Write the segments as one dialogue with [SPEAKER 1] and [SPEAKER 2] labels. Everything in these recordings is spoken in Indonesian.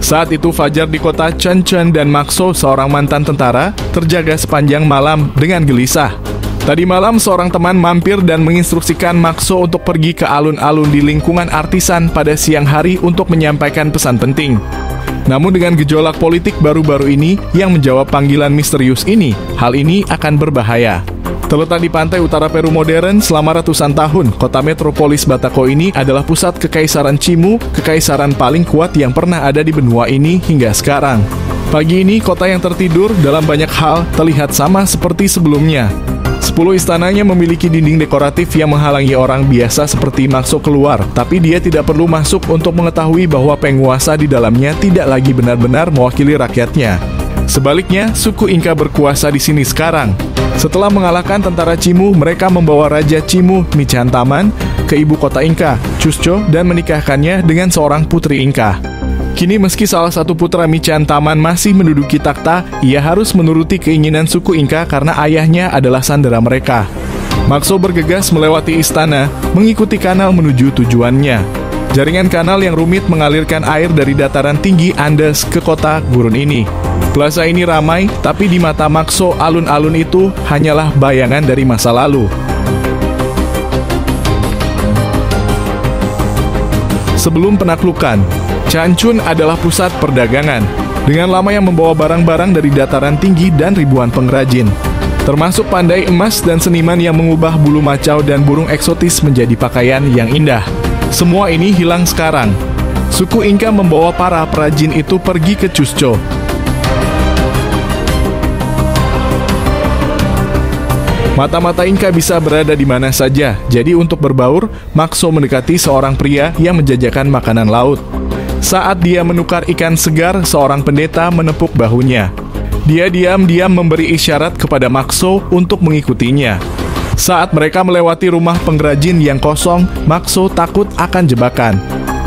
[SPEAKER 1] Saat itu fajar di kota Chuncheon dan Makso, seorang mantan tentara, terjaga sepanjang malam dengan gelisah. Tadi malam seorang teman mampir dan menginstruksikan Makso untuk pergi ke alun-alun di lingkungan artisan pada siang hari untuk menyampaikan pesan penting. Namun dengan gejolak politik baru-baru ini yang menjawab panggilan misterius ini, hal ini akan berbahaya. Terletak di pantai utara Peru modern selama ratusan tahun, kota metropolis Batako ini adalah pusat Kekaisaran Chimu, kekaisaran paling kuat yang pernah ada di benua ini hingga sekarang. Pagi ini, kota yang tertidur dalam banyak hal terlihat sama seperti sebelumnya. 10 istananya memiliki dinding dekoratif yang menghalangi orang biasa seperti Makso keluar, tapi dia tidak perlu masuk untuk mengetahui bahwa penguasa di dalamnya tidak lagi benar-benar mewakili rakyatnya. Sebaliknya, suku Inka berkuasa di sini sekarang. Setelah mengalahkan tentara Chimu, mereka membawa Raja Chimu, Michantaman, ke ibu kota Inka, Cusco, dan menikahkannya dengan seorang putri Inka. Kini meski salah satu putra Michantaman masih menduduki takhta, ia harus menuruti keinginan suku Inka karena ayahnya adalah sandera mereka. Makso bergegas melewati istana, mengikuti kanal menuju tujuannya. Jaringan kanal yang rumit mengalirkan air dari dataran tinggi Andes ke kota gurun ini. Plaza ini ramai, tapi di mata Makso, alun-alun itu hanyalah bayangan dari masa lalu. Sebelum penaklukan, Chuncheon adalah pusat perdagangan, dengan lama yang membawa barang-barang dari dataran tinggi dan ribuan pengrajin. Termasuk pandai emas dan seniman yang mengubah bulu macau dan burung eksotis menjadi pakaian yang indah. Semua ini hilang sekarang. Suku Inka membawa para perajin itu pergi ke Cusco. Mata-mata Inka bisa berada di mana saja, jadi untuk berbaur, Makso mendekati seorang pria yang menjajakan makanan laut. Saat dia menukar ikan segar, seorang pendeta menepuk bahunya. Dia diam-diam memberi isyarat kepada Makso untuk mengikutinya. Saat mereka melewati rumah pengrajin yang kosong, Makso takut akan jebakan.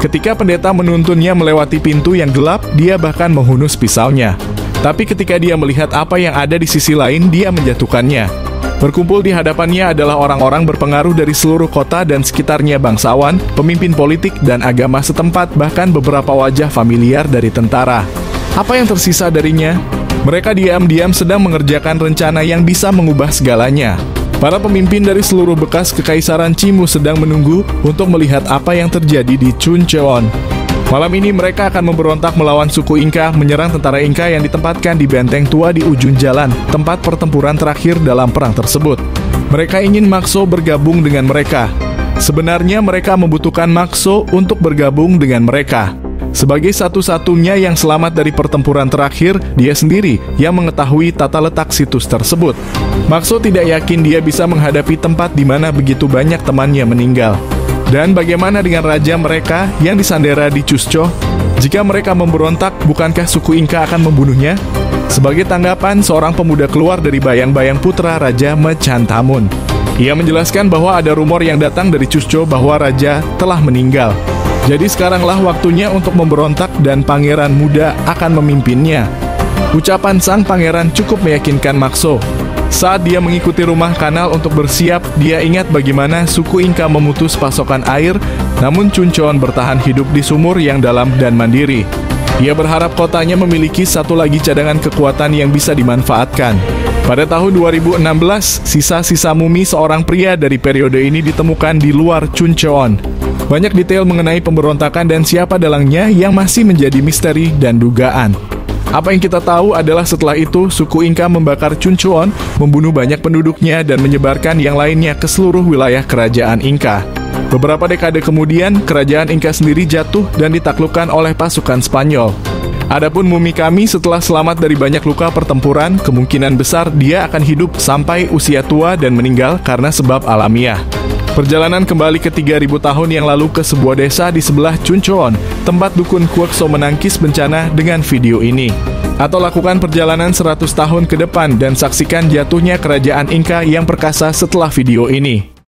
[SPEAKER 1] Ketika pendeta menuntunnya melewati pintu yang gelap, dia bahkan menghunus pisaunya. Tapi ketika dia melihat apa yang ada di sisi lain, dia menjatuhkannya. Berkumpul di hadapannya adalah orang-orang berpengaruh dari seluruh kota dan sekitarnya, bangsawan, pemimpin politik dan agama setempat, bahkan beberapa wajah familiar dari tentara. Apa yang tersisa darinya? Mereka diam-diam sedang mengerjakan rencana yang bisa mengubah segalanya. Para pemimpin dari seluruh bekas Kekaisaran Chimu sedang menunggu untuk melihat apa yang terjadi di Chuncheon. Malam ini mereka akan memberontak melawan suku Inka, menyerang tentara Inka yang ditempatkan di benteng tua di ujung jalan, tempat pertempuran terakhir dalam perang tersebut. Mereka ingin Makso bergabung dengan mereka. Sebenarnya mereka membutuhkan Makso untuk bergabung dengan mereka. Sebagai satu-satunya yang selamat dari pertempuran terakhir, dia sendiri yang mengetahui tata letak situs tersebut. Makso tidak yakin dia bisa menghadapi tempat di mana begitu banyak temannya meninggal. Dan bagaimana dengan raja mereka yang disandera di Cusco? Jika mereka memberontak, bukankah suku Inka akan membunuhnya? Sebagai tanggapan, seorang pemuda keluar dari bayang-bayang putra Raja Michantamun. Ia menjelaskan bahwa ada rumor yang datang dari Cusco bahwa raja telah meninggal. Jadi sekaranglah waktunya untuk memberontak dan pangeran muda akan memimpinnya. Ucapan sang pangeran cukup meyakinkan Makso. Saat dia mengikuti rumah kanal untuk bersiap, dia ingat bagaimana suku Inka memutus pasokan air, namun Chuncheon bertahan hidup di sumur yang dalam dan mandiri. Ia berharap kotanya memiliki satu lagi cadangan kekuatan yang bisa dimanfaatkan. Pada tahun 2016, sisa-sisa mumi seorang pria dari periode ini ditemukan di luar Chuncheon. Banyak detail mengenai pemberontakan dan siapa dalangnya yang masih menjadi misteri dan dugaan. Apa yang kita tahu adalah setelah itu, suku Inka membakar Chuncheon, membunuh banyak penduduknya dan menyebarkan yang lainnya ke seluruh wilayah kerajaan Inka. Beberapa dekade kemudian, kerajaan Inka sendiri jatuh dan ditaklukkan oleh pasukan Spanyol. Adapun mumi kami setelah selamat dari banyak luka pertempuran, kemungkinan besar dia akan hidup sampai usia tua dan meninggal karena sebab alamiah. Perjalanan kembali ke 3000 tahun yang lalu ke sebuah desa di sebelah Chuncheon, tempat dukun Kuekso menangkis bencana dengan video ini. Atau lakukan perjalanan 100 tahun ke depan dan saksikan jatuhnya kerajaan Inka yang perkasa setelah video ini.